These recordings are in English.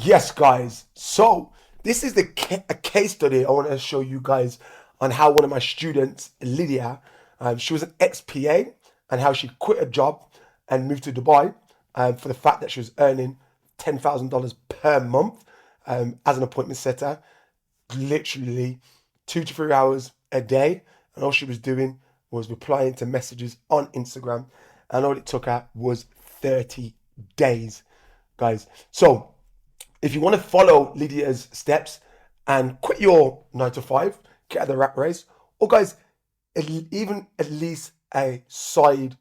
Yes, guys. So this is a case study I want to show you guys on how one of my students, Lydia, she was an ex-PA and how she quit a job and moved to Dubai for the fact that she was earning $10,000 per month as an appointment setter, literally 2 to 3 hours a day. And all she was doing was replying to messages on Instagram. And all it took her was 30 days, guys. So if you want to follow Lydia's steps and quit your 9 to 5, get out of the rat race, or guys, even at least a side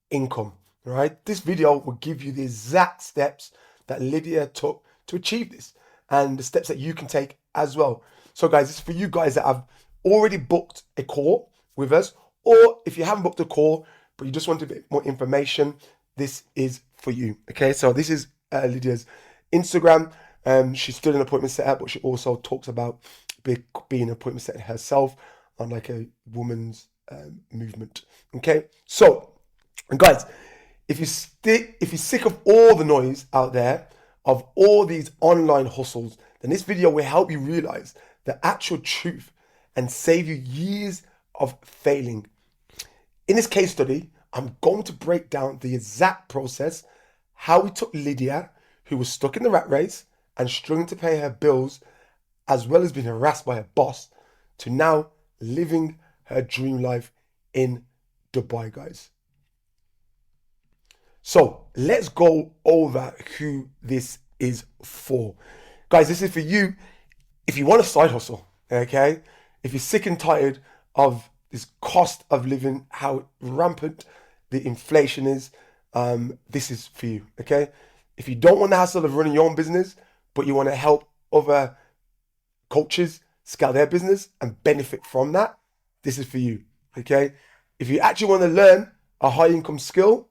income, right? This video will give you the exact steps that Lydia took to achieve this and the steps that you can take as well. So guys, it's for you guys that have already booked a call with us, or if you haven't booked a call, but you just want a bit more information, this is for you, okay? So this is Lydia's Instagram. She's still an appointment setter, but she also talks about being an appointment setter herself on like a woman's movement. Okay, so and guys, if you're sick of all the noise out there of all these online hustles, then this video will help you realize the actual truth and save you years of failing. In this case study, I'm going to break down the exact process, how we took Lydia, who was stuck in the rat race and struggling to pay her bills, as well as being harassed by her boss, to now living her dream life in Dubai, guys. So let's go over who this is for. Guys, this is for you if you want a side hustle, okay? If you're sick and tired of this cost of living, how rampant the inflation is, this is for you, okay? If you don't want the hassle of running your own business, but you want to help other coaches scale their business and benefit from that, this is for you, okay? If you actually want to learn a high income skill,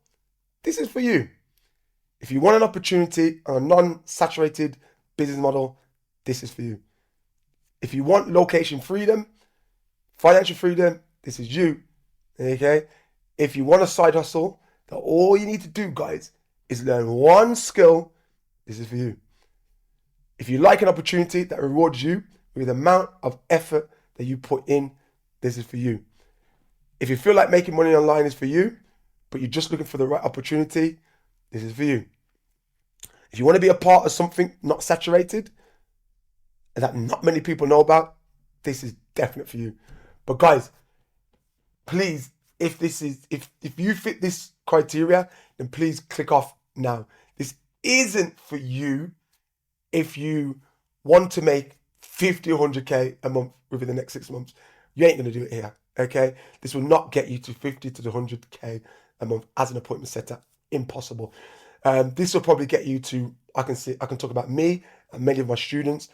this is for you. If you want an opportunity on a non-saturated business model, this is for you. If you want location freedom, financial freedom, this is you, okay? If you want a side hustle, that all you need to do, guys, is learn one skill, this is for you. If you like an opportunity that rewards you with the amount of effort that you put in, this is for you. If you feel like making money online is for you, but you're just looking for the right opportunity, this is for you. If you want to be a part of something not saturated and that not many people know about, this is definite for you. But guys, please, if you fit this criteria, then please click off now. This isn't for you if you want to make 50 or 100K a month within the next 6 months. You ain't going to do it here, okay? This will not get you to 50 to 100K a month as an appointment setter. Impossible. This will probably get you to, I can talk about me and many of my students,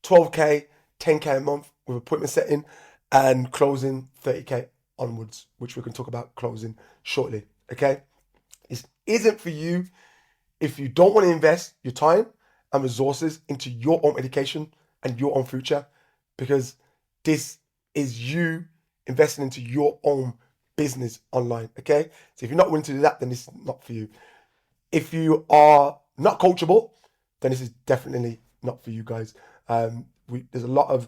12K, 10K a month with appointment setting and closing 30K onwards, which we can talk about closing shortly, okay? This isn't for you if you don't want to invest your time and resources into your own education and your own future, because this is you investing into your own business online, okay? So if you're not willing to do that, then this is not for you. If you are not coachable, then this is definitely not for you guys. There's a lot of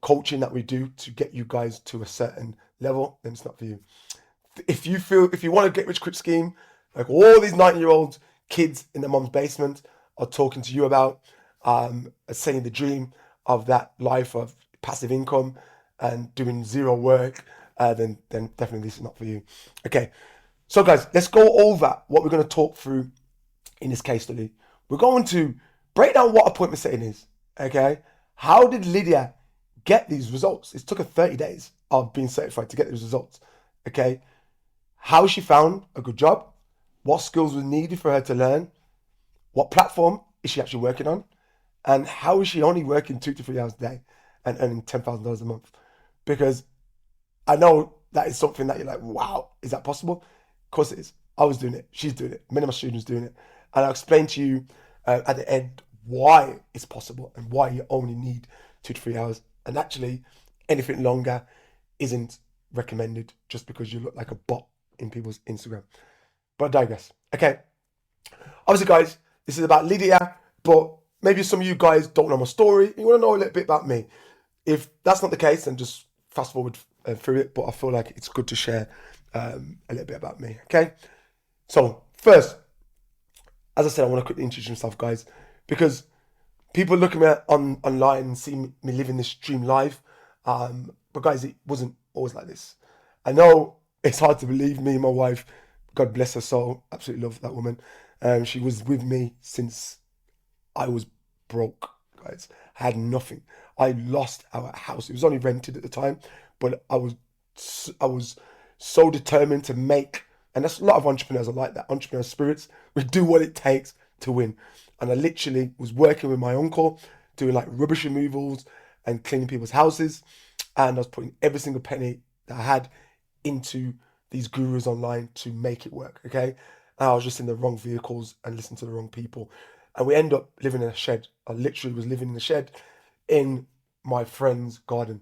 coaching that we do to get you guys to a certain level, then it's not for you. If you want a get rich quick scheme, like all these 9-year-old kids in their mom's basement are talking to you about, saying the dream of that life of passive income and doing zero work, then definitely this is not for you. Okay, so guys, let's go over what we're going to talk through in this case study. We're going to break down what appointment setting is, okay? How did Lydia get these results? It took her 30 days of being certified to get these results, okay? How she found a good job, what skills were needed for her to learn, what platform is she actually working on, and how is she only working 2 to 3 hours a day and earning $10,000 a month? Because I know that is something that you're like, wow, is that possible? Of course it is. I was doing it. She's doing it. Many of my students doing it. And I'll explain to you at the end why it's possible and why you only need 2 to 3 hours. And actually, anything longer isn't recommended just because you look like a bot in people's Instagram. But I digress. Okay. Obviously, guys, this is about Lydia, but maybe some of you guys don't know my story. You want to know a little bit about me. If that's not the case, then just fast forward through it. But I feel like it's good to share a little bit about me. Okay. So first, as I said, I want to quickly introduce myself, guys, because people look at me online and see me living this dream life. But guys, it wasn't always like this. I know it's hard to believe. Me and my wife, God bless her soul, absolutely love that woman. She was with me since I was broke, guys. I had nothing. I lost our house. It was only rented at the time, but I was so determined to make, and that's a lot of entrepreneurs are like that. Entrepreneur spirits. We do what it takes to win. And I literally was working with my uncle, doing like rubbish removals and cleaning people's houses, and I was putting every single penny that I had into these gurus online to make it work. Okay, and I was just in the wrong vehicles and listening to the wrong people, and we end up living in a shed. I literally was living in a shed in my friend's garden.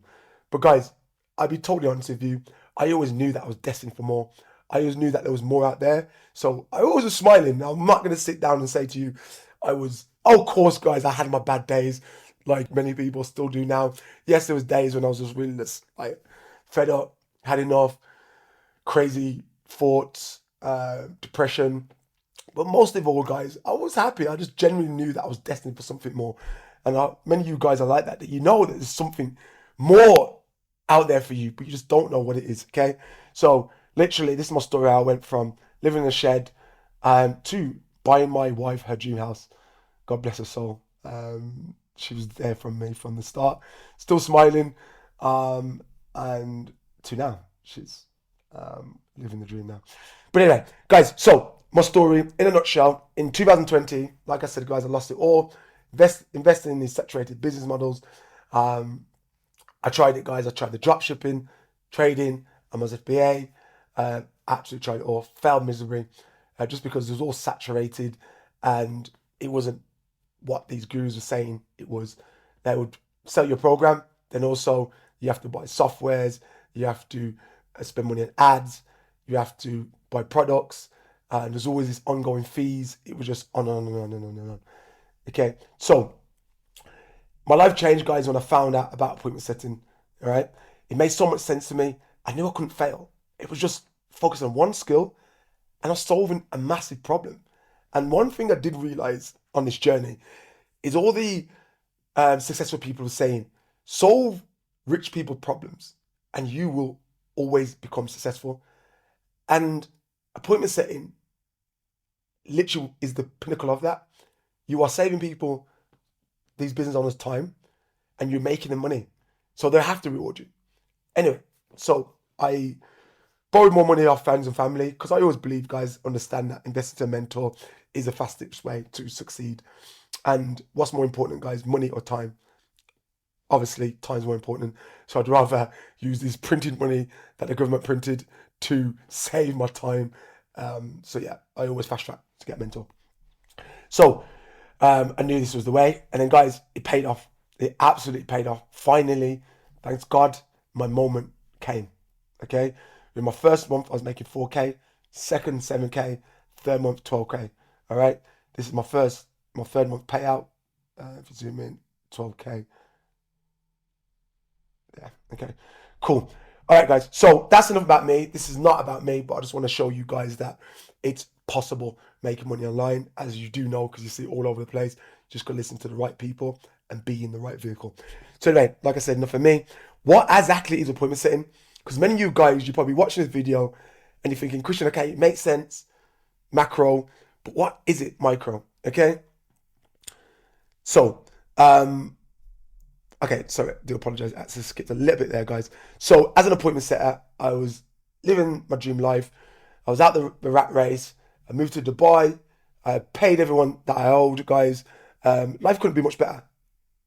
But guys, I'll be totally honest with you. I always knew that I was destined for more. I always knew that there was more out there. So I always was smiling. Now, I'm not going to sit down and say to you, of course, guys, I had my bad days, like many people still do now. Yes, there was days when I was just really just, like, fed up, had enough, crazy thoughts, depression. But most of all, guys, I was happy. I just genuinely knew that I was destined for something more. And many of you guys are like that, that you know that there's something more out there for you, but you just don't know what it is, okay? So, literally, this is my story. I went from living in a shed to buying my wife her dream house. God bless her soul. She was there from me from the start, still smiling, and to now. She's living the dream now. But anyway, guys, so my story in a nutshell. In 2020, like I said, guys, I lost it all. Investing in these saturated business models. I tried it, guys. I tried the drop shipping, trading. I was FBA. Absolutely tried it all. Failed miserably, just because it was all saturated, and it wasn't what these gurus were saying. It was they would sell your program, then also you have to buy softwares, you have to spend money on ads, you have to buy products, and there's always these ongoing fees. It was just on and on and on and on and on. Okay, so my life changed, guys, when I found out about appointment setting. All right, it made so much sense to me. I knew I couldn't fail. It was just focused on one skill, and I was solving a massive problem. And one thing I did realize on this journey is all the successful people were saying, solve rich people problems, and you will always become successful. And appointment setting literally is the pinnacle of that. You are saving people, these business owners, time, and you're making them money. So they have to reward you. Anyway, so I borrowed more money off friends and family because I always believe, guys, understand that investing to a mentor is the fastest way to succeed. And what's more important, guys, money or time? Obviously, time's more important. So I'd rather use this printed money that the government printed to save my time. So yeah, I always fast track to get a mentor. So I knew this was the way. And then, guys, it paid off. It absolutely paid off. Finally, thanks God, my moment came. Okay? In my first month, I was making 4K. Second, 7K. Third month, 12K. All right? This is my third month payout. If you zoom in, 12K. Yeah, okay. Cool. All right, guys. So that's enough about me. This is not about me, but I just want to show you guys that it's possible making money online, as you do know, because you see it all over the place. Just gotta listen to the right people and be in the right vehicle. So anyway, like I said, enough for me. What exactly is appointment setting? Because many of you guys, you're probably watching this video and you're thinking, Christian, okay, it makes sense, macro, but what is it, micro? Okay. So, okay, sorry, I do apologize. I actually skipped a little bit there, guys. So, as an appointment setter, I was living my dream life. I was out the rat race. I moved to Dubai. I paid everyone that I owed, guys. Life couldn't be much better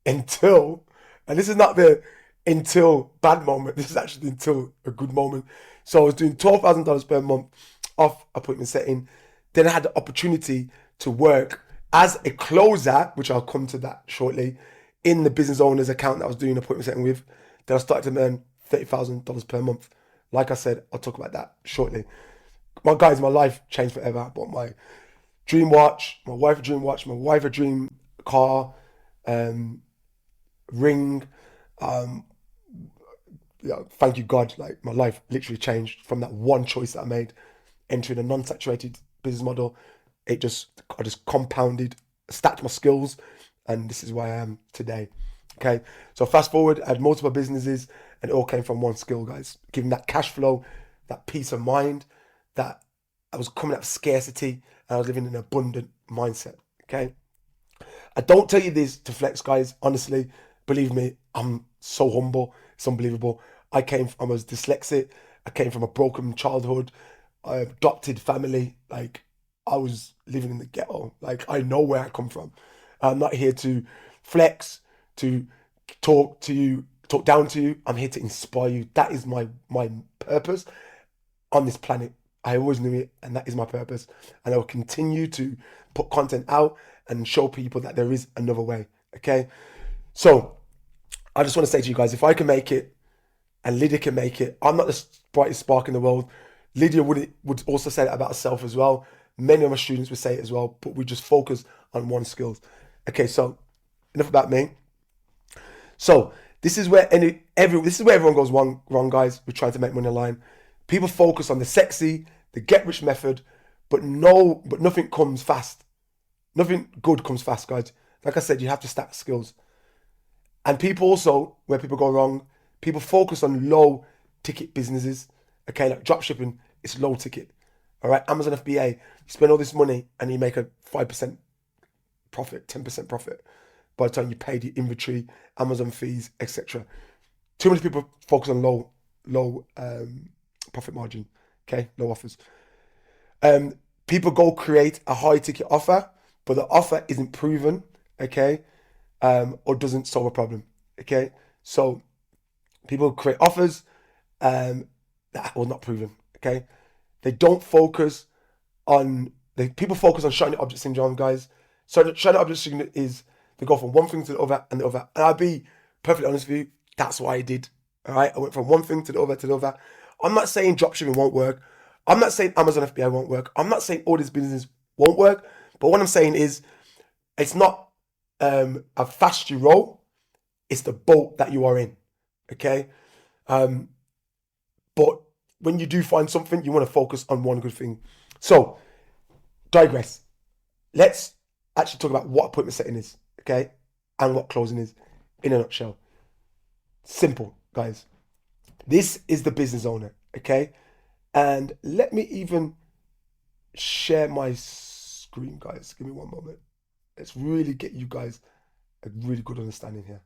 until, and this is not the until bad moment. This is actually until a good moment. So I was doing $12,000 per month off appointment setting. Then I had the opportunity to work as a closer, which I'll come to that shortly, in the business owner's account that I was doing appointment setting with. Then I started to earn $30,000 per month. Like I said, I'll talk about that shortly. My guys, my life changed forever. I bought my dream watch, my wife a dream watch, my wife a dream car. ring. Um, yeah, thank you God, like my life literally changed from that one choice that I made, entering a non-saturated business model. I just compounded, stacked my skills, and this is where I am today. Okay, so fast forward, I had multiple businesses, and it all came from one skill, guys. Giving that cash flow, that peace of mind, that I was coming out of scarcity, and I was living in an abundant mindset. Okay, I don't tell you this to flex, guys. Honestly, believe me, I'm so humble. It's unbelievable. I was dyslexic. I came from a broken childhood, adopted family. Like, I was living in the ghetto. Like, I know where I come from. I'm not here to flex, to talk to you, talk down to you. I'm here to inspire you. That is my purpose on this planet. I always knew it, and that is my purpose. And I will continue to put content out and show people that there is another way. Okay, so I just want to say to you guys, if I can make it and Lydia can make it, I'm not the brightest spark in the world. Lydia would also say that about herself as well. Many of my students would say it as well, but we just focus on one skills. Okay, so enough about me. So this is where this is where everyone goes wrong, guys. We're trying to make money online. People focus on the sexy, the get rich method, but nothing comes fast. Nothing good comes fast, guys. Like I said, you have to stack skills. And people also, where people go wrong, people focus on low ticket businesses. Okay, like drop shipping, it's low ticket. All right, Amazon FBA, you spend all this money and you make a 5% profit, 10% profit by the time you pay the inventory, Amazon fees, etc. Too many people focus on low profit margin. Okay, low offers. People go create a high ticket offer, but the offer isn't proven. Okay, or doesn't solve a problem. Okay, so people create offers that were not proven. Okay, they don't focus on people focus on shiny object syndrome, guys. So shiny object syndrome is they go from one thing to the other and the other. And I'll be perfectly honest with you, that's what I did. All right, I went from one thing to the other to the other. I'm not saying dropshipping won't work. I'm not saying Amazon FBA won't work. I'm not saying all these businesses won't work. But what I'm saying is, it's not how fast you roll, it's the boat that you are in. Okay, but when you do find something, you want to focus on one good thing. So, digress. Let's actually talk about what appointment setting is, okay, and what closing is in a nutshell. Simple, guys. This is the business owner, okay? And let me even share my screen, guys. Give me one moment. Let's really get you guys a really good understanding here.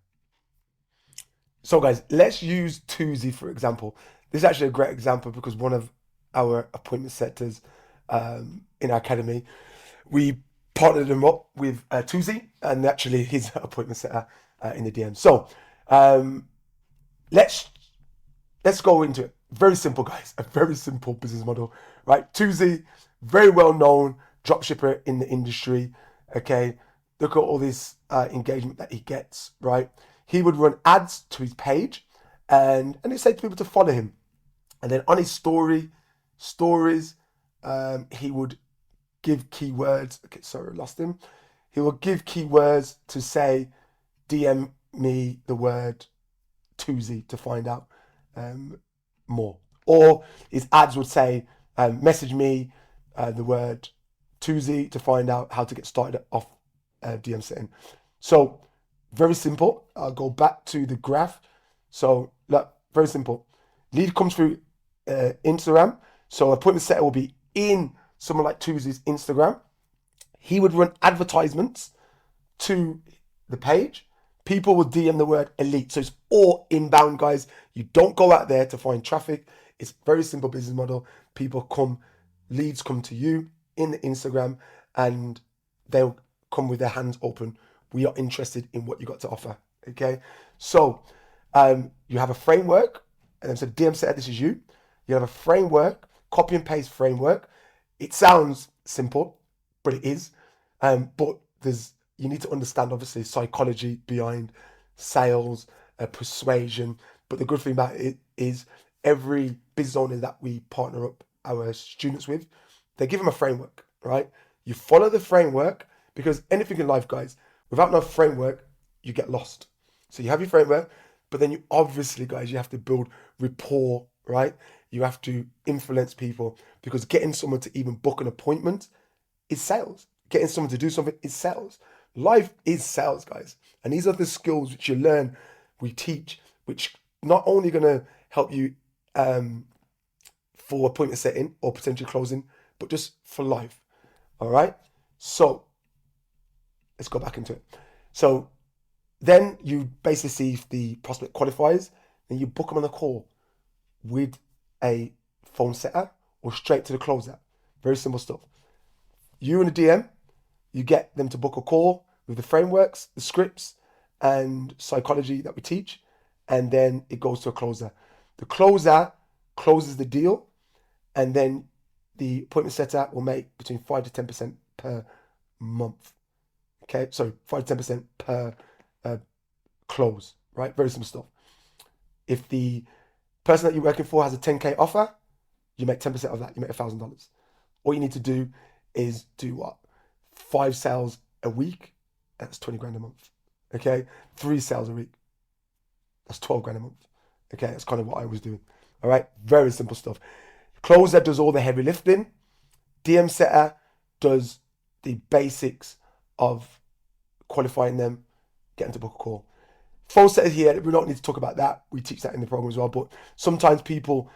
So, guys, let's use Tuesday for example. This is actually a great example because one of our appointment setters in our academy, we partnered him up with Tuesday, and actually his appointment setter in the DM. So let's go into it. Very simple, guys. A very simple business model, right? Tuesday, very well known dropshipper in the industry. Okay, look at all this engagement that he gets, right? He would run ads to his page, and he'd say to people to follow him, and then on his stories, he would give keywords. Okay, sorry, I lost him. He will give keywords to say, DM me the word Tuesday to find out more. Or his ads would say, message me the word Tuesday to find out how to get started off DM setting. So very simple. I'll go back to the graph. So look, very simple. Lead comes through Instagram. So appointment setter will be in someone like Tuesday's Instagram. He would run advertisements to the page. People will DM the word elite. So it's all inbound, guys. You don't go out there to find traffic. It's a very simple business model. Leads come to you in the Instagram, and they'll come with their hands open. We are interested in what you got to offer. Okay. So you have a framework, and so DM setter, this is you. You have a framework, copy and paste framework. It sounds simple, but it is. But you need to understand, obviously, psychology behind sales, persuasion. But the good thing about it is every business owner that we partner up our students with, they give them a framework, right? You follow the framework, because anything in life, guys, without no framework, you get lost. So you have your framework, but then you obviously, guys, you have to build rapport, right? You have to influence people, because getting someone to even book an appointment is sales. Getting someone to do something is sales. Life is sales, guys. And these are the skills which you learn, we teach, which not only going to help you for appointment setting or potential closing, but just for life. All right. So let's go back into it. So then you basically see if the prospect qualifies, and you book them on a call with a phone setter or straight to the closer. Very simple stuff. You and a DM, you get them to book a call with the frameworks, the scripts, and psychology that we teach, and then it goes to a closer. The closer closes the deal, and then the appointment setter will make between 5 to 10% per month. Okay, so 5 to 10% per close, right? Very simple stuff. If the person that you're working for has a 10K offer, you make 10% of that. You make $1,000. All you need to do is do what? 5 sales a week. That's 20 grand a month. Okay, 3 sales a week. That's 12 grand a month. Okay, that's kind of what I was doing. All right, very simple stuff. Closer does all the heavy lifting. DM setter does the basics of qualifying them, getting to book a call. Phone setters here, we don't need to talk about that. We teach that in the program as well. But sometimes people,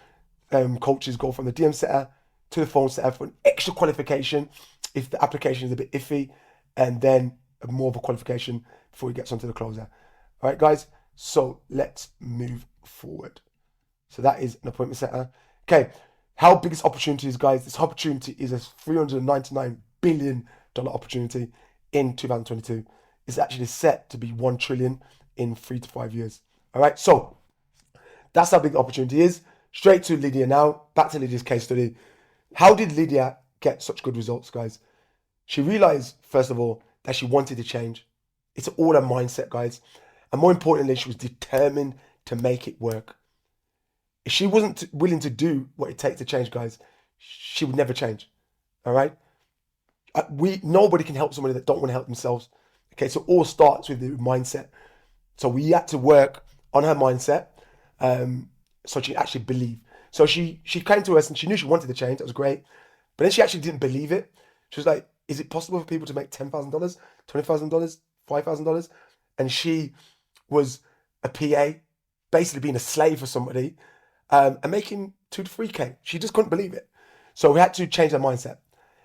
coaches, go from the DM setter to the phone setter for an extra qualification if the application is a bit iffy, and then more of a qualification before he gets onto the closer. All right, guys. So let's move forward. So that is an appointment setter. Okay, how big this opportunity is, guys? This opportunity is a $399 billion opportunity in 2022. It's actually set to be 1 trillion in 3 to 5 years. All right, so that's how big the opportunity is. Straight to Lydia now. Back to Lydia's case study. How did Lydia get such good results, guys? She realized, first of all, that she wanted to change. It's all a mindset, guys. And more importantly, she was determined to make it work. If she wasn't willing to do what it takes to change, guys, she would never change. All right? Nobody can help somebody that don't want to help themselves. Okay, so it all starts with the mindset. So we had to work on her mindset, so she actually believed. So she came to us and she knew she wanted to change. That was great. But then she actually didn't believe it. She was like, is it possible for people to make $10,000, $20,000, $5,000? And she was a PA, basically being a slave for somebody, and making 2 to 3K. She just couldn't believe it. So we had to change her mindset.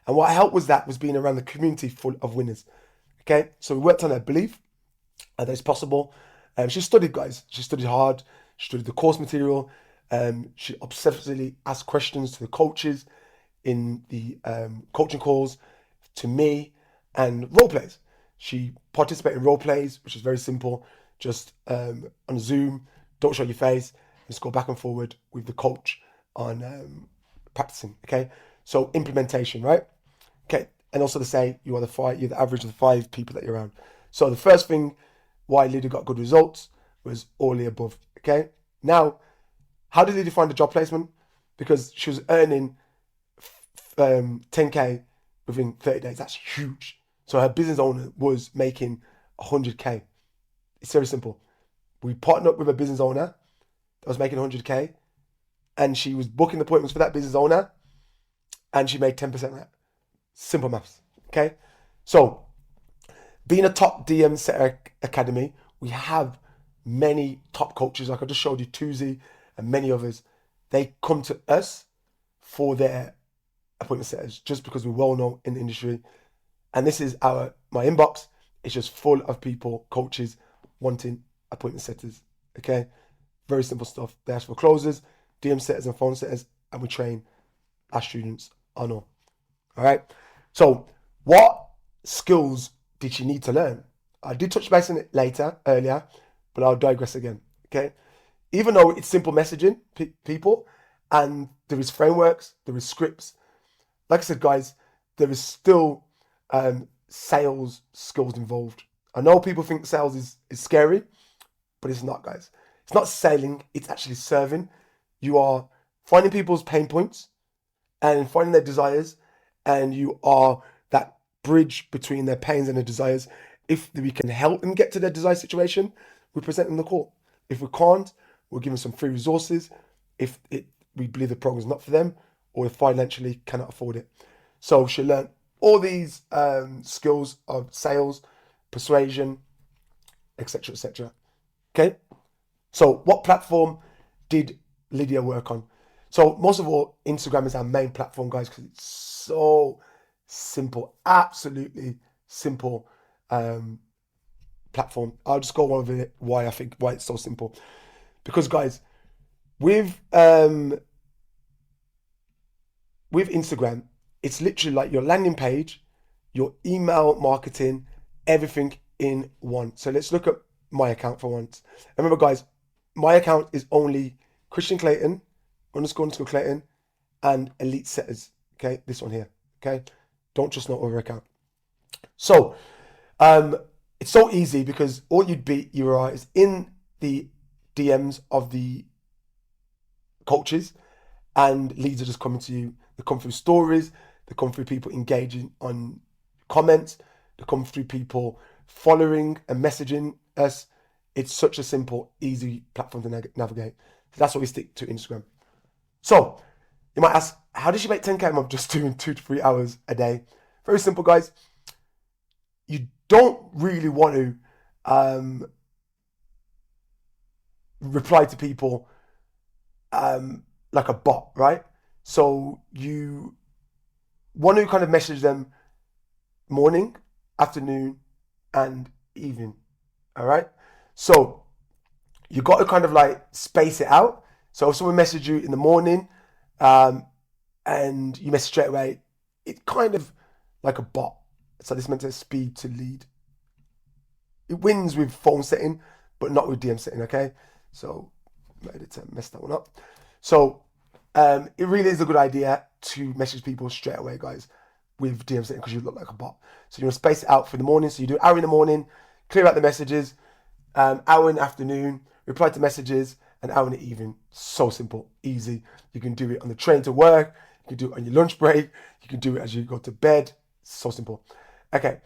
And what helped was being around the community full of winners. Okay, so we worked on her belief that it's possible. She studied, guys. She studied hard. She studied the course material. She obsessively asked questions to the coaches in the coaching calls, to me, and role plays. She participated in role plays, which is very simple. Just on Zoom, don't show your face. Just go back and forward with the coach on practicing. Okay, so implementation, right? Okay, and also to say you're the average of the 5 people that you're around. So the first thing why Lydia got good results was all the above. Okay, now how did Lydia find a job placement? Because she was earning 10K within 30 days. That's huge. So her business owner was making 100K. It's very simple. We partnered up with a business owner that was making 100K, and she was booking appointments for that business owner, and she made 10% of that. Simple maths. Okay, so being a top DM setter academy, we have many top coaches. Like I just showed you, Tuzi and many others. They come to us for their appointment setters just because we're well known in the industry. And this is my inbox. It's just full of people, coaches wanting appointment setters. Okay, very simple stuff. They ask for closers, DM setters, and phone setters, and we train our students on all. All right. So, what skills did she need to learn? I did touch base on it earlier, but I'll digress again. Okay. Even though it's simple messaging, people, and there is frameworks, there is scripts. Like I said, guys, there is still sales skills involved. I know people think sales is scary, but it's not, guys. It's not selling, it's actually serving. You are finding people's pain points and finding their desires, and you are that bridge between their pains and their desires. If we can help them get to their desired situation, we present them the call. If we can't, we'll give them some free resources if we believe the program is not for them or if financially cannot afford it. So she'll learn all these skills of sales, persuasion, etc., etc. Okay. So what platform did Lydia work on? So most of all, Instagram is our main platform, guys, because it's so simple, absolutely simple platform. I'll just go over it why it's so simple. Because guys, with Instagram, it's literally like your landing page, your email marketing, everything in one. So let's look at my account for once. Remember, guys, my account is only Christian Clayton, __ Clayton, and Elite Setters. Okay, this one here. Okay, don't just know other account. So, it's so easy because all you are is in the DMs of the coaches, and leads are just coming to you. They come through stories. They come through people engaging on comments. They come through people following and messaging us. It's such a simple, easy platform to navigate. So that's why we stick to Instagram. So you might ask, how does she make 10K a month just doing 2 to 3 hours a day? Very simple, guys. You don't really want to reply to people like a bot, right? So you want to kind of message them morning, afternoon, and evening. All right. So you got to kind of like space it out. So if someone messages you in the morning, and you message straight away, it's kind of like a bot. So this meant to speed to lead. It wins with phone setting, but not with DM setting. Okay. So I had to mess that one up. So it really is a good idea to message people straight away, guys, with DM setting because you look like a bot. So you want to space it out for the morning. So you do an hour in the morning, clear out the messages, hour in the afternoon, reply to messages, an hour in the evening. So simple, easy. You can do it on the train to work. You can do it on your lunch break. You can do it as you go to bed. So simple. Okay.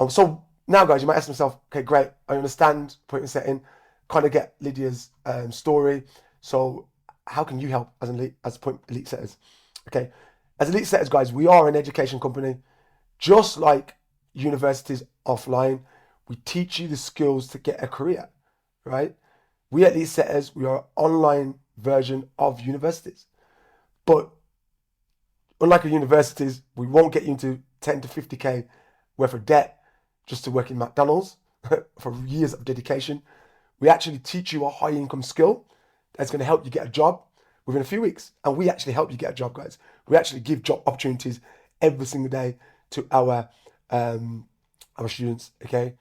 So now, guys, you might ask yourself, okay, great. I understand point and setting. Kind of get Lydia's story. So how can you help as elite setters? Okay. As elite setters, guys, we are an education company. Just like universities offline, we teach you the skills to get a career, right? We at Elite Setters, we are an online version of universities. But unlike universities, we won't get you into 10 to 50K worth of debt just to work in McDonald's for years of dedication. We actually teach you a high income skill that's going to help you get a job within a few weeks. And we actually help you get a job, guys. We actually give job opportunities every single day to our students, okay?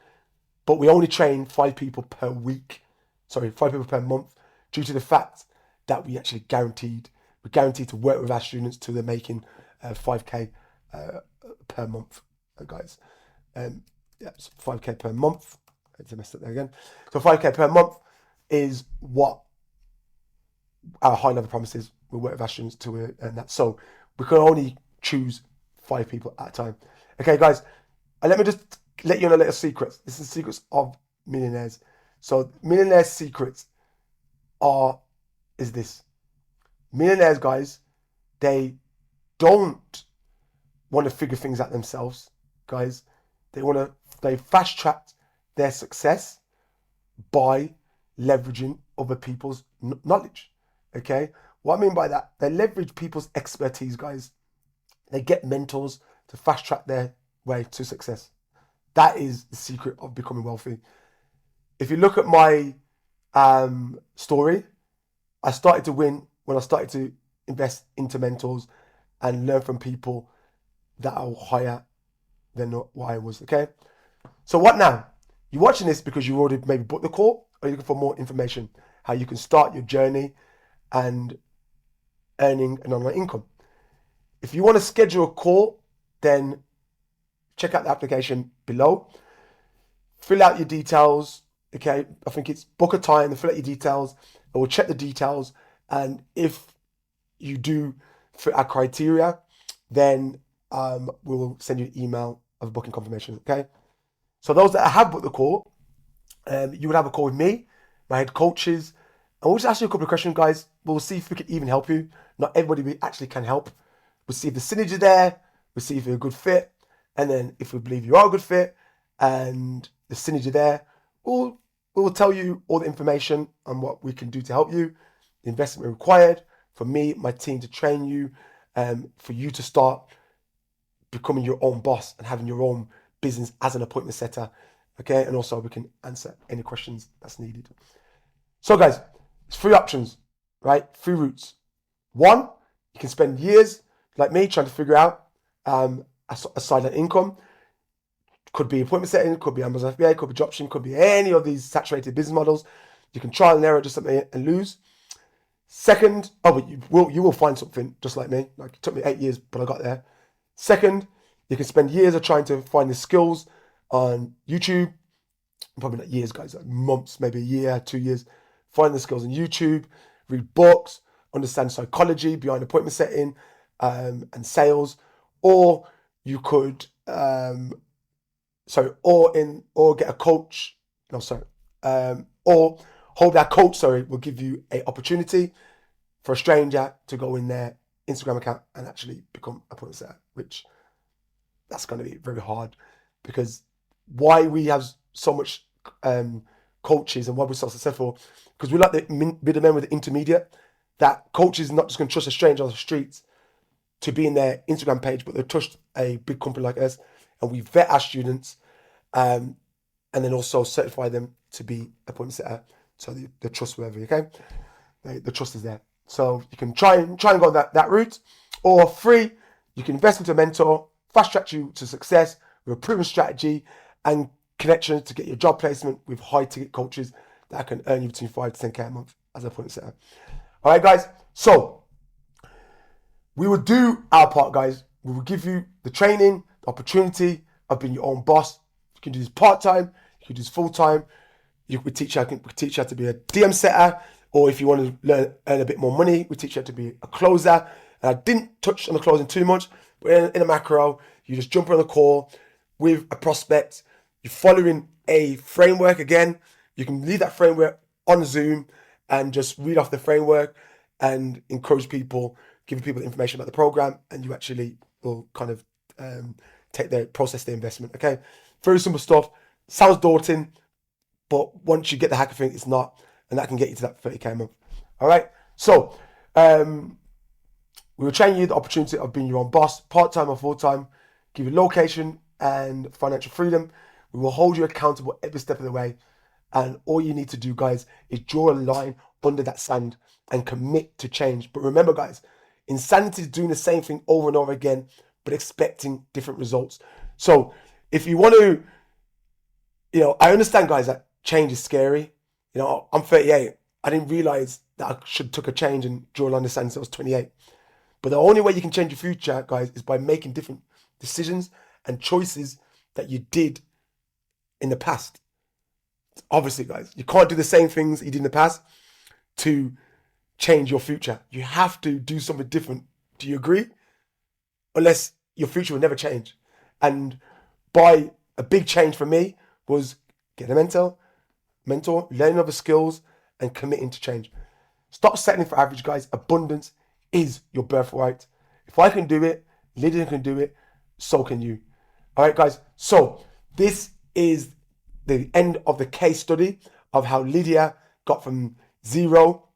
But we only train 5 people per week. 5 people per month, due to the fact that we actually guaranteed to work with our students till they're making 5K per month, guys. So 5K per month. I had to mess up there again. So 5K per month is what our high level promise is. We work with our students to earn that. So we can only choose 5 people at a time. Okay, guys. And let me just let you know a little secret. This is the secrets of millionaires. So millionaires' secrets is this. Millionaires, guys, they don't want to figure things out themselves, guys. They fast track their success by leveraging other people's knowledge. Okay? What I mean by that, they leverage people's expertise, guys. They get mentors to fast track their way to success. That is the secret of becoming wealthy. If you look at my story, I started to win when I started to invest into mentors and learn from people that are higher than what I was, okay? So what now? You're watching this because you already maybe booked the call, or you're looking for more information, how you can start your journey and earning an online income. If you want to schedule a call, then check out the application below. Fill out your details, okay? I think it's book a time and fill out your details. I will check the details, and if you do fit our criteria, then we will send you an email of booking confirmation, okay? So those that have booked the call, you would have a call with me, my head coaches, and we'll just ask you a couple of questions, guys. We'll see if we can even help you. Not everybody actually can help. We'll see if the synergy there. We'll see if you're a good fit. And then if we believe you are a good fit and the synergy there, we'll tell you all the information on what we can do to help you, the investment required for me, my team to train you, for you to start becoming your own boss and having your own business as an appointment setter. Okay, and also we can answer any questions that's needed. So guys, it's three options, right? Three routes. One, you can spend years like me trying to figure out a silent income. Could be appointment setting, could be Amazon FBA, could be dropshipping, could be any of these saturated business models. You can trial and error just something and lose. Second, but you will find something just like me. Like it took me 8 years, but I got there. Second, you can spend years of trying to find the skills on YouTube. Probably not years, guys, like months, maybe a year, 2 years. Find the skills on YouTube, read books, understand psychology behind appointment setting and sales. Or you could or get a coach. No, sorry. Or hold that coach, will give you an opportunity for a stranger to go in their Instagram account and actually become a appointment setter, which that's going to be very hard because why we have so much coaches and why we're so successful, because we like the middlemen with the intermediate, that coaches are not just going to trust a stranger on the streets to be in their Instagram page, but they trust a big company like us, and we vet our students and then also certify them to be appointment setter, so they're trustworthy. Okay, the trust is there. So you can try and go that route, or three, you can invest into a mentor, fast track you to success with a proven strategy and connections to get your job placement with high ticket coaches that can earn you between 5 to 10K a month as a appointment setter. All right, guys. So we will do our part, guys. We will give you the training, the opportunity of being your own boss. You can do this part-time, you can do this full-time. We teach you how to be a DM setter, or if you want to earn a bit more money, we teach you how to be a closer. And I didn't touch on the closing too much, but in a macro, you just jump on a call with a prospect. You're following a framework again. You can leave that framework on Zoom and just read off the framework and encourage people, give people the information about the program, and you actually will kind of process the investment. Okay, very simple stuff. Sounds daunting, but once you get the hacker thing, it's not, and that can get you to that 30K a month. All right, so we will train you the opportunity of being your own boss, part-time or full-time, give you location and financial freedom. We will hold you accountable every step of the way. And all you need to do, guys, is draw a line under that sand and commit to change. But remember, guys, insanity is doing the same thing over and over again, but expecting different results. So if you want to, I understand, guys, that change is scary. I'm 38. I didn't realize that I should took a change and draw a line in the sand since I was 28. But the only way you can change your future, guys, is by making different decisions and choices that you did in the past. Obviously, guys, you can't do the same things you did in the past to change your future. You have to do something different. Do you agree? Unless your future will never change. And by a big change for me was getting a mentor, learning other skills, and committing to change. Stop settling for average, guys. Abundance is your birthright. If I can do it, Lydia can do it, so can you. All right, guys. So this is the end of the case study of how Lydia got from zero,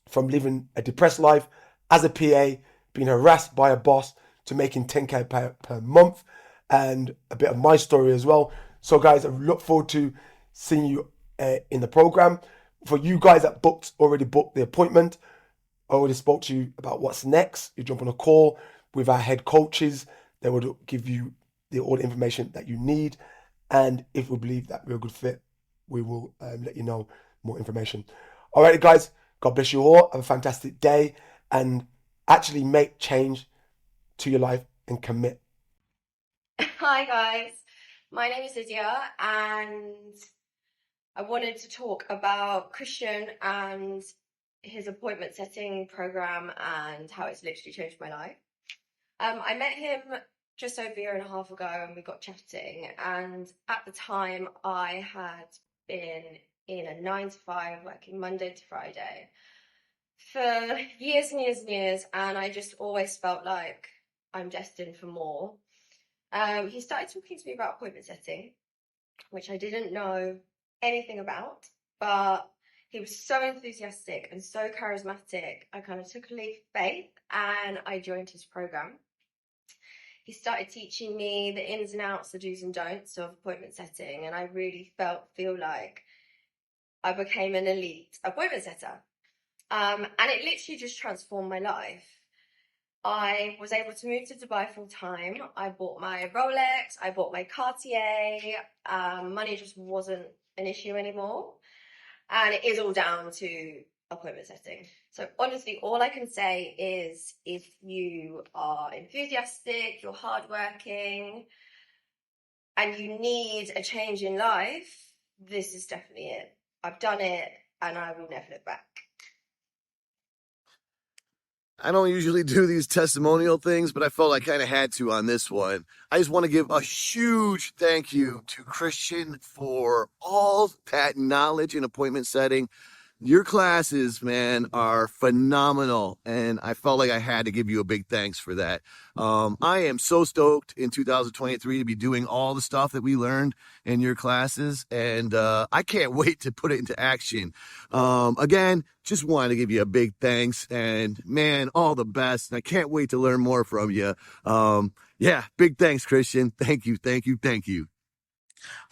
from living a depressed life as a PA, being harassed by a boss, to making 10K per month, and a bit of my story as well. So guys, I look forward to seeing you in the program. For you guys that already booked the appointment, I already spoke to you about what's next. You jump on a call with our head coaches. They will give you all the information that you need. And if we believe that we're a good fit, we will let you know more information. All right, guys, God bless you all. Have a fantastic day and actually make change to your life and commit. Hi, guys. My name is Lydia, and I wanted to talk about Christian and his appointment setting program and how it's literally changed my life. I met him just over a year and a half ago, and we got chatting. And at the time, I had been in a 9 to 5, working Monday to Friday for years and years and years, and I just always felt like I'm destined for more. He started talking to me about appointment setting, which I didn't know anything about, but he was so enthusiastic and so charismatic. I kind of took a leap of faith and I joined his program. He started teaching me the ins and outs, the do's and don'ts of appointment setting, and I really feel like I became an elite appointment setter. And it literally just transformed my life. I was able to move to Dubai full time. I bought my Rolex, I bought my Cartier. Money just wasn't an issue anymore. And it is all down to appointment setting. So honestly, all I can say is if you are enthusiastic, you're hardworking, and you need a change in life, this is definitely it. I've done it and I will never look back. I don't usually do these testimonial things, but I felt I kind of had to on this one. I just want to give a huge thank you to Christian for all that knowledge in appointment setting. Your classes, man, are phenomenal, and I felt like I had to give you a big thanks for that. I am so stoked in 2023 to be doing all the stuff that we learned in your classes, and I can't wait to put it into action. Again, just wanted to give you a big thanks, and man, all the best. And I can't wait to learn more from you. Yeah, big thanks, Christian. Thank you, thank you, thank you.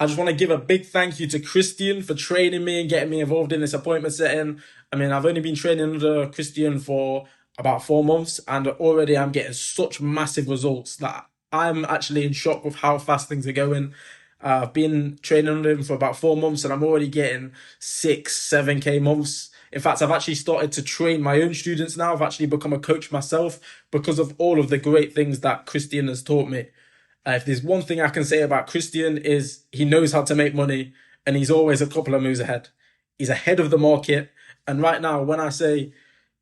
I just want to give a big thank you to Christian for training me and getting me involved in this appointment setting. I mean, I've only been training under Christian for about 4 months, and already I'm getting such massive results that I'm actually in shock with how fast things are going. I've been training under him for about 4 months, and I'm already getting 7K months. In fact, I've actually started to train my own students now. I've actually become a coach myself because of all of the great things that Christian has taught me. If there's one thing I can say about Christian is he knows how to make money, and he's always a couple of moves ahead. He's ahead of the market. And right now, when I say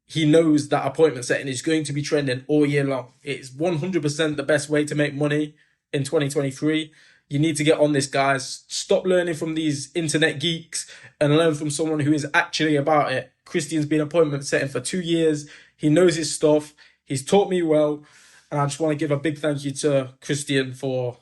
he knows that appointment setting is going to be trending all year long, it's 100% the best way to make money in 2023. You need to get on this, guys. Stop learning from these internet geeks and learn from someone who is actually about it. Christian's been appointment setting for 2 years. He knows his stuff. He's taught me well. And I just want to give a big thank you to Christian for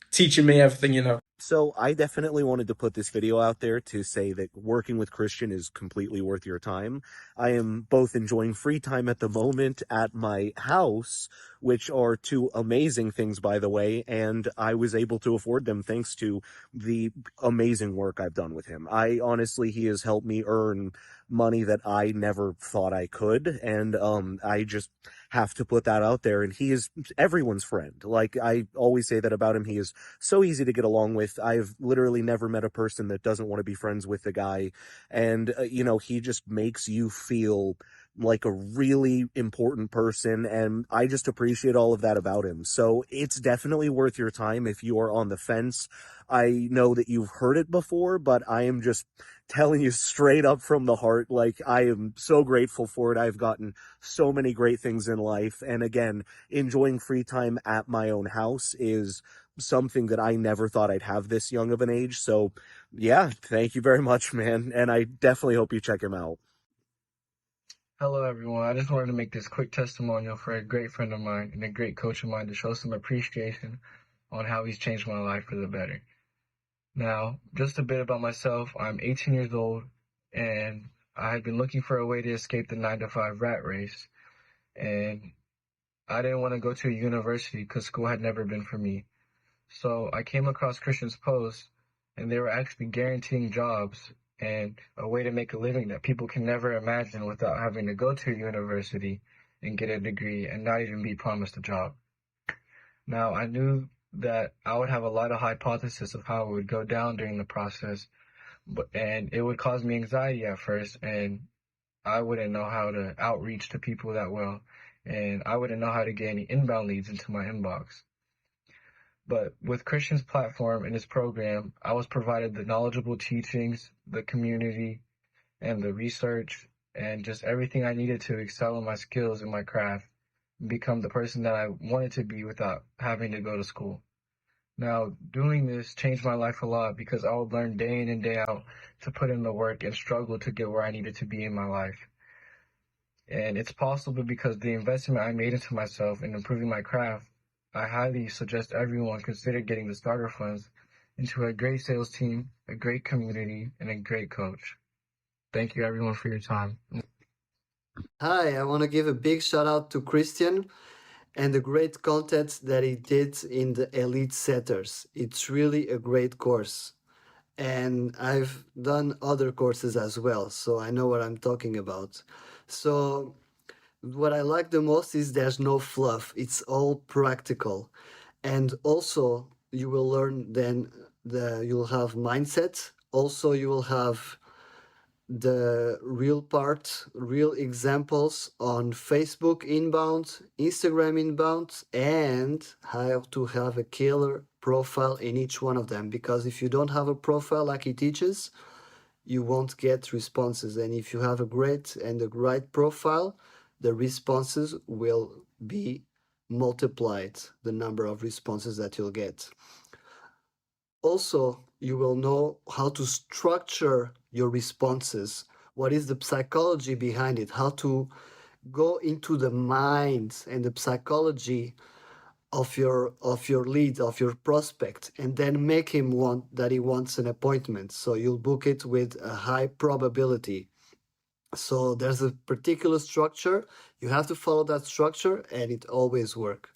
teaching me everything you know. So I definitely wanted to put this video out there to say that working with Christian is completely worth your time. I am both enjoying free time at the moment at my house, which are two amazing things, by the way, and I was able to afford them thanks to the amazing work I've done with him. He has helped me earn money that I never thought I could, and I just have to put that out there. And he is everyone's friend. Like I always say that about him. He is so easy to get along with. I've literally never met a person that doesn't want to be friends with the guy. And, he just makes you feel like a really important person. And I just appreciate all of that about him. So it's definitely worth your time if you are on the fence. I know that you've heard it before, but I am just telling you straight up from the heart. Like, I am so grateful for it. I've gotten so many great things in life. And again, enjoying free time at my own house is something that I never thought I'd have this young of an age. So yeah, thank you very much, man. And I definitely hope you check him out. Hello, everyone. I just wanted to make this quick testimonial for a great friend of mine and a great coach of mine to show some appreciation on how he's changed my life for the better. Now, just a bit about myself. I'm 18 years old, and I had been looking for a way to escape the 9-to-5 rat race, and I didn't want to go to a university because school had never been for me. So I came across Christian's posts, and they were actually guaranteeing jobs and a way to make a living that people can never imagine without having to go to a university and get a degree and not even be promised a job. Now, I knew that I would have a lot of hypotheses of how it would go down during the process, and it would cause me anxiety at first, and I wouldn't know how to outreach to people that well, and I wouldn't know how to get any inbound leads into my inbox. But with Christian's platform and his program, I was provided the knowledgeable teachings, the community, and the research, and just everything I needed to excel in my skills and my craft. and become the person that I wanted to be without having to go to school. Now, doing this changed my life a lot because I would learn day in and day out to put in the work and struggle to get where I needed to be in my life. And it's possible because the investment I made into myself and improving my craft. I highly suggest everyone consider getting the starter funds into a great sales team, a great community, and a great coach. Thank you everyone for your time. Hi, I want to give a big shout out to Christian and the great content that he did in the Elite Setters. It's really a great course. And I've done other courses as well, so I know what I'm talking about. So, what I like the most is there's no fluff, it's all practical. And also, you will learn then you'll have mindset. Also, you will have the real part, real examples on Facebook inbound, Instagram inbound, and how to have a killer profile in each one of them. Because if you don't have a profile like he teaches, you won't get responses. And if you have a great and the right profile, the responses will be multiplied, the number of responses that you'll get. Also, you will know how to structure your responses. What is the psychology behind it? How to go into the mind and the psychology of your lead, of your prospect, and then make him want that he wants an appointment. So you'll book it with a high probability. So there's a particular structure. You have to follow that structure, and it always works.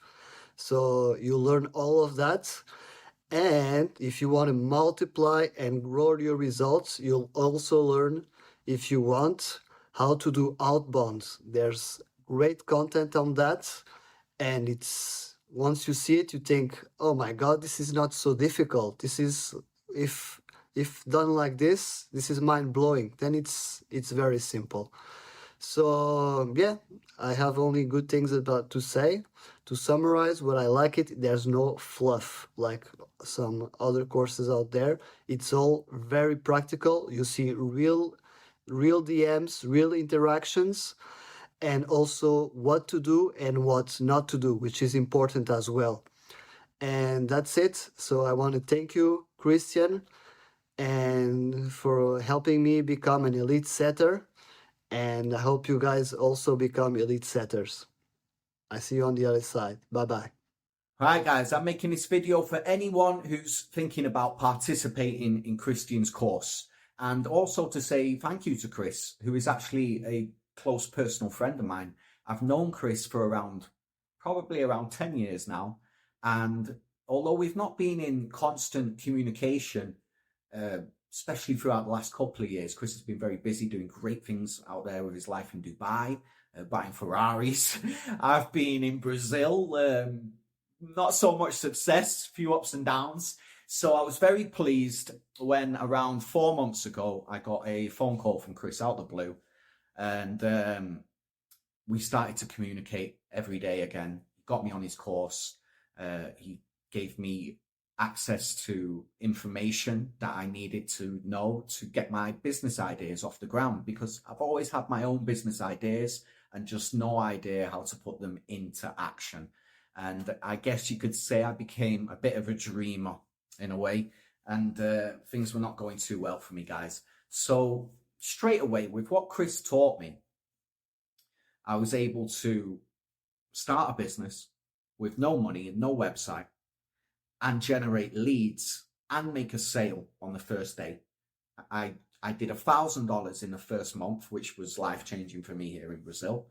So you learn all of that. And if you want to multiply and grow your results, you'll also learn, if you want, how to do outbound. There's great content on that. And it's once you see it, you think, oh my God, this is not so difficult. This is if done like this is mind blowing. Then it's very simple. So yeah, I have only good things about to say. To summarize, what I like it, there's no fluff like some other courses out there. It's all very practical. You see real DMs, real interactions, and also what to do and what not to do, which is important as well. And that's it. So I want to thank you, Christian, and for helping me become an elite setter. And I hope you guys also become elite setters. I see you on the other side. Bye bye. Right, guys, I'm making this video for anyone who's thinking about participating in Christian's course, and also to say thank you to Chris, who is actually a close personal friend of mine. I've known Chris for probably around 10 years now, and although we've not been in constant communication, especially throughout the last couple of years, Chris has been very busy doing great things out there with his life in Dubai, buying Ferraris. I've been in Brazil, not so much success, few ups and downs. So I was very pleased when around 4 months ago, I got a phone call from Chris out of the blue, and we started to communicate every day again. He got me on his course. He gave me access to information that I needed to know to get my business ideas off the ground, because I've always had my own business ideas and just no idea how to put them into action. And I guess you could say I became a bit of a dreamer in a way, and things were not going too well for me, guys. So straight away, with what Chris taught me, I was able to start a business with no money and no website and generate leads and make a sale on the first day. I did $1,000 in the first month, which was life-changing for me here in Brazil.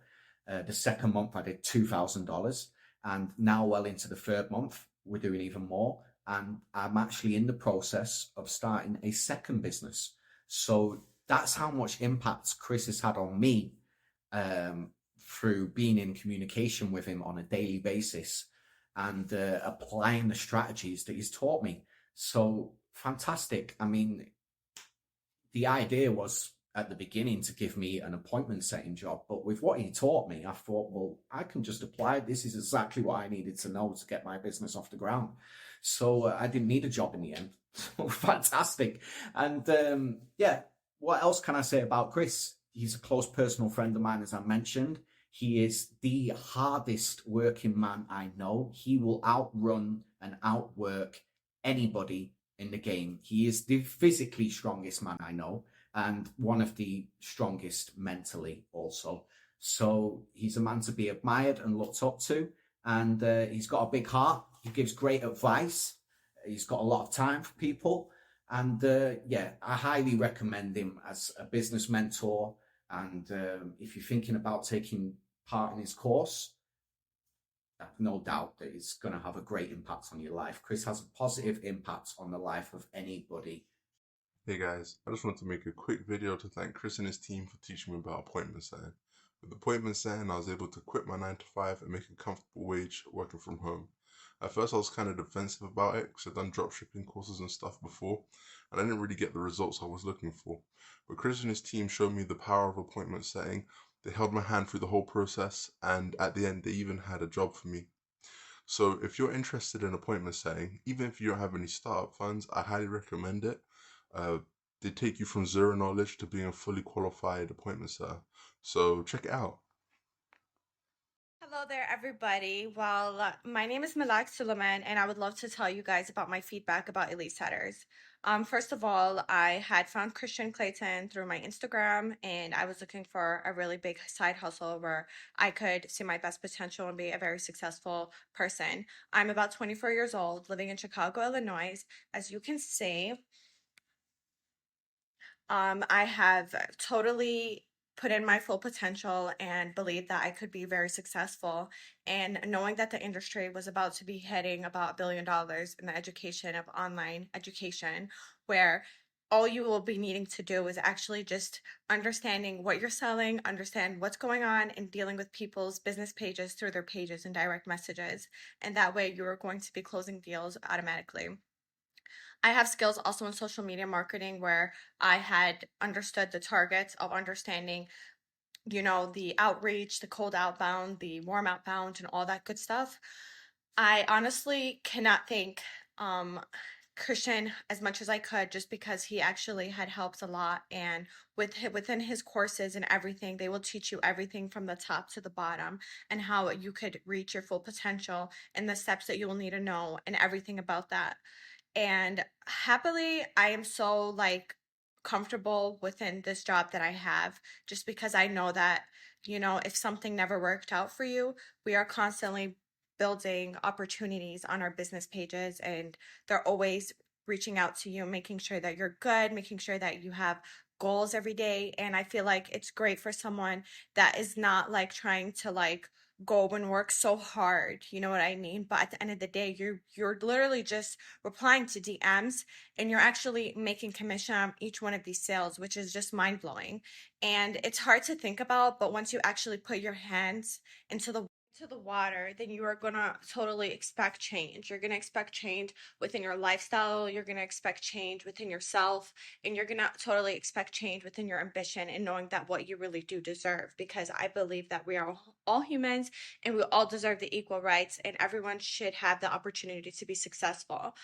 The second month, I did $2,000. And now, well into the third month, we're doing even more. And I'm actually in the process of starting a second business. So that's how much impact Chris has had on me through being in communication with him on a daily basis and applying the strategies that he's taught me. So fantastic. I mean, the idea was at the beginning to give me an appointment setting job, but with what he taught me, I thought, well, I can just apply. This is exactly what I needed to know to get my business off the ground. So I didn't need a job in the end. So fantastic. And yeah, what else can I say about Chris? He's a close personal friend of mine, as I mentioned. He is the hardest working man I know. He will outrun and outwork anybody in the game. He is the physically strongest man I know, and one of the strongest mentally also. So he's a man to be admired and looked up to, and he's got a big heart. He gives great advice. He's got a lot of time for people, and yeah, I highly recommend him as a business mentor. And if you're thinking about taking part in his course, I have no doubt that it's going to have a great impact on your life. Chris has a positive impact on the life of anybody. Hey guys, I just wanted to make a quick video to thank Chris and his team for teaching me about appointment setting. With appointment setting, I was able to quit my 9 to 5 and make a comfortable wage working from home. At first, I was kind of defensive about it because I'd done dropshipping courses and stuff before, and I didn't really get the results I was looking for. But Chris and his team showed me the power of appointment setting. They held my hand through the whole process, and at the end, they even had a job for me. So if you're interested in appointment setting, even if you don't have any startup funds, I highly recommend it. They take you from zero knowledge to being a fully qualified appointment setter. So check it out. Hello there, everybody. Well, my name is Malak Suleiman, and I would love to tell you guys about my feedback about Elite Setters. First of all, I had found Christian Clayton through my Instagram, and I was looking for a really big side hustle where I could see my best potential and be a very successful person. I'm about 24 years old, living in Chicago, Illinois. As you can see, I have totally put in my full potential and believed that I could be very successful. And knowing that the industry was about to be hitting about $1 billion in the education of online education, where all you will be needing to do is actually just understanding what you're selling, understand what's going on, and dealing with people's business pages through their pages and direct messages. And that way you are going to be closing deals automatically. I have skills also in social media marketing where I had understood the targets of understanding, the outreach, the cold outbound, the warm outbound, and all that good stuff. I honestly cannot thank Christian as much as I could, just because he actually had helped a lot. And within his courses and everything, they will teach you everything from the top to the bottom, and how you could reach your full potential, and the steps that you will need to know, and everything about that. And happily, I am so comfortable within this job that I have, just because I know that, if something never worked out for you, we are constantly building opportunities on our business pages, and they're always reaching out to you, making sure that you're good, making sure that you have goals every day. And I feel like it's great for someone that is not trying to go and work so hard, you know what I mean? But at the end of the day, you're literally just replying to DMs, and you're actually making commission on each one of these sales, which is just mind-blowing. And it's hard to think about, but once you actually put your hands into the water, then you are gonna totally expect change. You're gonna expect change within your lifestyle, you're gonna expect change within yourself, and you're gonna totally expect change within your ambition, and knowing that what you really do deserve. Because I believe that we are all humans, and we all deserve the equal rights, and everyone should have the opportunity to be successful.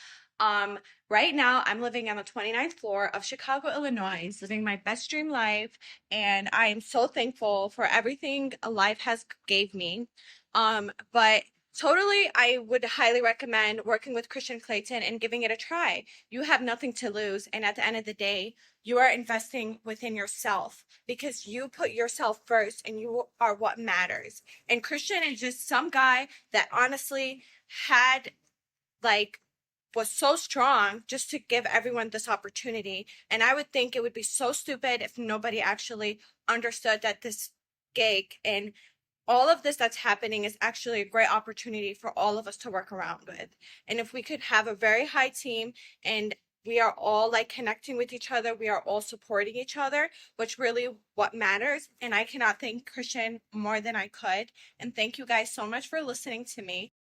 Right now I'm living on the 29th floor of Chicago, Illinois, living my best dream life, and I am so thankful for everything life has gave me. But totally, I would highly recommend working with Christian Clayton and giving it a try. You have nothing to lose, and at the end of the day, you are investing within yourself, because you put yourself first, and you are what matters. And Christian is just some guy that honestly had was so strong just to give everyone this opportunity. And I would think it would be so stupid if nobody actually understood that this gig and all of this that's happening is actually a great opportunity for all of us to work around with. And if we could have a very high team, and we are all connecting with each other, we are all supporting each other, which really what matters. And I cannot thank Christian more than I could. And thank you guys so much for listening to me.